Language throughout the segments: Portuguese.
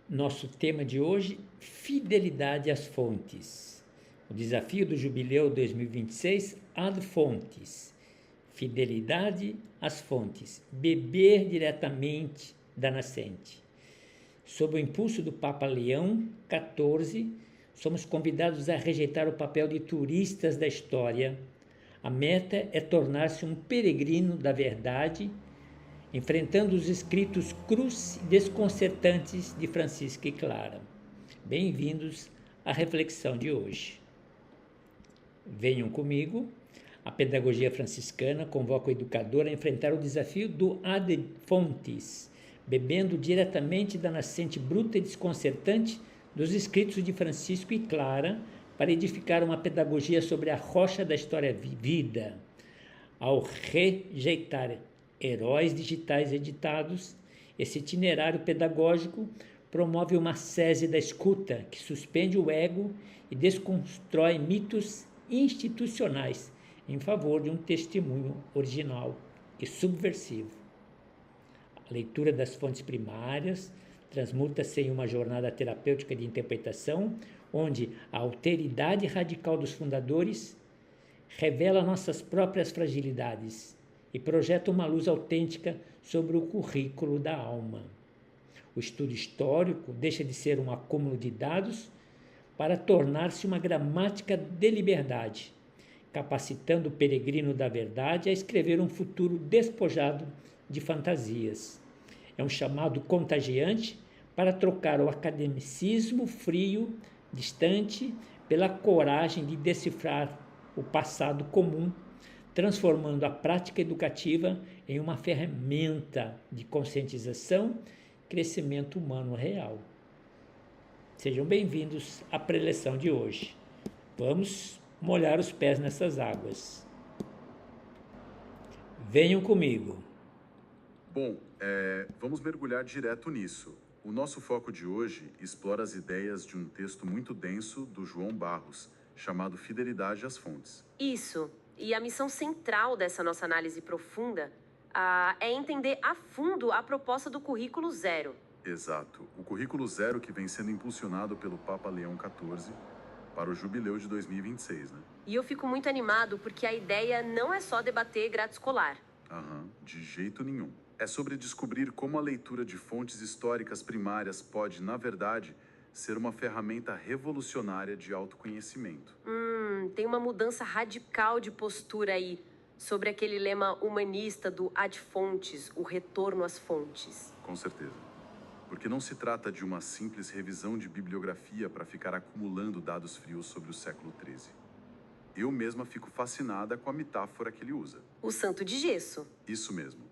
Nosso tema de hoje, fidelidade às fontes. O desafio do Jubileu 2026, ad fontes. Fidelidade às fontes. Beber diretamente da nascente. Sob o impulso do Papa Leão XIV, somos convidados a rejeitar o papel de turistas da história. A meta é tornar-se um peregrino da verdade, enfrentando os escritos crus e desconcertantes de Francisco e Clara. Bem-vindos à reflexão de hoje. Venham comigo. A pedagogia franciscana convoca o educador a enfrentar o desafio do ad fontes, bebendo diretamente da nascente bruta e desconcertante dos escritos de Francisco e Clara para edificar uma pedagogia sobre a rocha da história vivida. Ao rejeitar heróis digitais editados, esse itinerário pedagógico promove uma sese da escuta que suspende o ego e desconstrói mitos institucionais em favor de um testemunho original e subversivo. A leitura das fontes primárias transmuta-se em uma jornada terapêutica de interpretação, onde a alteridade radical dos fundadores revela nossas próprias fragilidades e projeta uma luz autêntica sobre o currículo da alma. O estudo histórico deixa de ser um acúmulo de dados para tornar-se uma gramática de liberdade, capacitando o peregrino da verdade a escrever um futuro despojado de fantasias. É um chamado contagiante para trocar o academicismo frio, distante, pela coragem de decifrar o passado comum, transformando a prática educativa em uma ferramenta de conscientização e crescimento humano real. Sejam bem-vindos à preleção de hoje. Vamos molhar os pés nessas águas. Venham comigo. Bom, vamos mergulhar direto nisso. O nosso foco de hoje explora as ideias de um texto muito denso do João Barros, chamado Fidelidade às Fontes. Isso. E a missão central dessa nossa análise profunda é entender a fundo a proposta do Currículo Zero. Exato. O Currículo Zero que vem sendo impulsionado pelo Papa Leão XIV para o Jubileu de 2026, né? E eu fico muito animado porque a ideia não é só debater grade escolar. De jeito nenhum. É sobre descobrir como a leitura de fontes históricas primárias pode, na verdade, ser uma ferramenta revolucionária de autoconhecimento. Tem uma mudança radical de postura aí sobre aquele lema humanista do ad fontes, o retorno às fontes. Com certeza. Porque não se trata de uma simples revisão de bibliografia para ficar acumulando dados frios sobre o século XIII. Eu mesma fico fascinada com a metáfora que ele usa. O santo de gesso. Isso mesmo.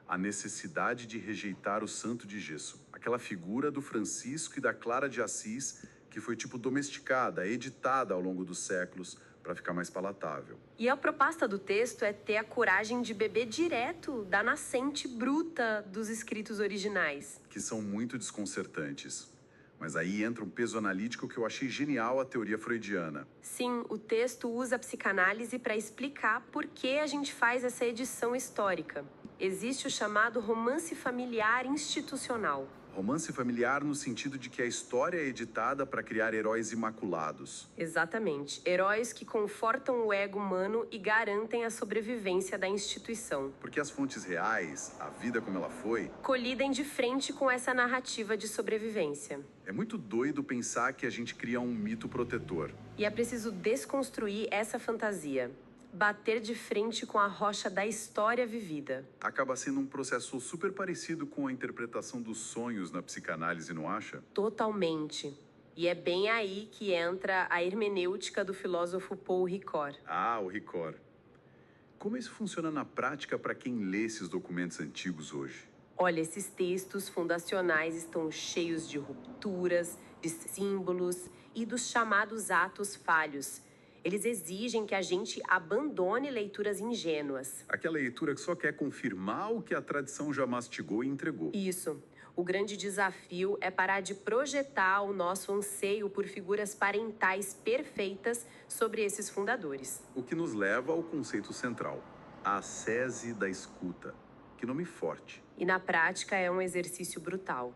A necessidade de rejeitar o santo de gesso. Aquela figura do Francisco e da Clara de Assis que foi domesticada, editada ao longo dos séculos para ficar mais palatável. E a proposta do texto é ter a coragem de beber direto da nascente bruta dos escritos originais. Que são muito desconcertantes. Mas aí entra um peso analítico que eu achei genial a teoria freudiana. Sim, o texto usa a psicanálise para explicar por que a gente faz essa edição histórica. Existe o chamado romance familiar institucional. Romance familiar no sentido de que a história é editada para criar heróis imaculados. Exatamente. Heróis que confortam o ego humano e garantem a sobrevivência da instituição. Porque as fontes reais, a vida como ela foi, colidem de frente com essa narrativa de sobrevivência. É muito doido pensar que a gente cria um mito protetor. E é preciso desconstruir essa fantasia. Bater de frente com a rocha da história vivida. Acaba sendo um processo super parecido com a interpretação dos sonhos na psicanálise, não acha? Totalmente. E é bem aí que entra a hermenêutica do filósofo Paul Ricoeur. O Ricoeur. Como isso funciona na prática para quem lê esses documentos antigos hoje? Olha, esses textos fundacionais estão cheios de rupturas, de símbolos e dos chamados atos falhos. Eles exigem que a gente abandone leituras ingênuas. Aquela leitura que só quer confirmar o que a tradição já mastigou e entregou. Isso. O grande desafio é parar de projetar o nosso anseio por figuras parentais perfeitas sobre esses fundadores. O que nos leva ao conceito central, a sese da escuta. Que nome forte. E na prática é um exercício brutal.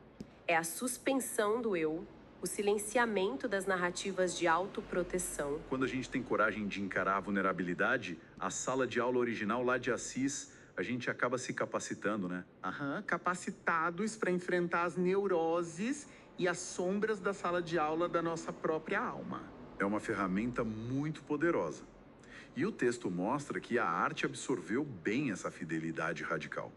É a suspensão do eu, o silenciamento das narrativas de autoproteção. Quando a gente tem coragem de encarar a vulnerabilidade, a sala de aula original lá de Assis, a gente acaba se capacitando, né? Capacitados para enfrentar as neuroses e as sombras da sala de aula da nossa própria alma. É uma ferramenta muito poderosa. E o texto mostra que a arte absorveu bem essa fidelidade radical.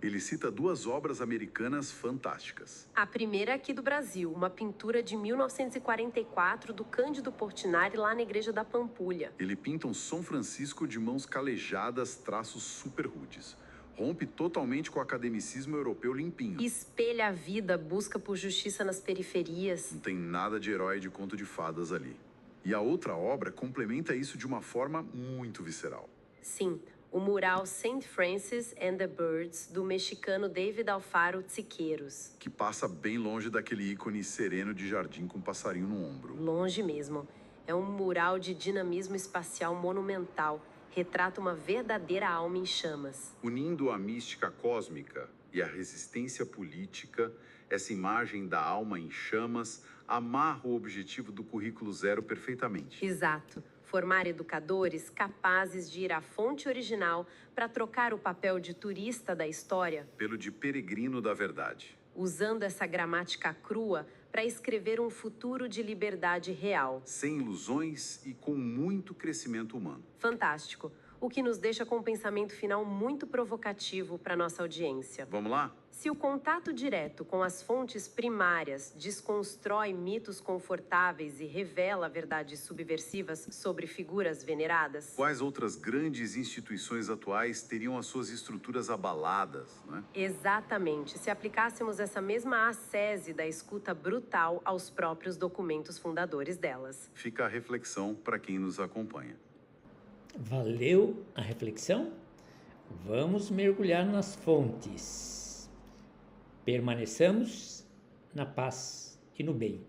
Ele cita 2 obras americanas fantásticas. A primeira aqui do Brasil, uma pintura de 1944 do Cândido Portinari lá na Igreja da Pampulha. Ele pinta um São Francisco de mãos calejadas, traços super rudes. Rompe totalmente com o academicismo europeu limpinho. Espelha a vida, busca por justiça nas periferias. Não tem nada de herói de conto de fadas ali. E a outra obra complementa isso de uma forma muito visceral. Sim, o mural St. Francis and the Birds, do mexicano David Alfaro Tsiqueiros. Que passa bem longe daquele ícone sereno de jardim com um passarinho no ombro. Longe mesmo. É um mural de dinamismo espacial monumental. Retrata uma verdadeira alma em chamas. Unindo a mística cósmica e a resistência política, essa imagem da alma em chamas amarra o objetivo do currículo zero perfeitamente. Exato. Formar educadores capazes de ir à fonte original para trocar o papel de turista da história, Pelo de peregrino da verdade. usando essa gramática crua para escrever um futuro de liberdade real. Sem ilusões e com muito crescimento humano. Fantástico. O que nos deixa com um pensamento final muito provocativo para nossa audiência. Vamos lá? Se o contato direto com as fontes primárias desconstrói mitos confortáveis e revela verdades subversivas sobre figuras veneradas, Quais outras grandes instituições atuais teriam as suas estruturas abaladas, né? exatamente, se aplicássemos essa mesma ascese da escuta brutal aos próprios documentos fundadores delas. Fica a reflexão para quem nos acompanha. Valeu a reflexão? Vamos mergulhar nas fontes. Permaneçamos na paz e no bem.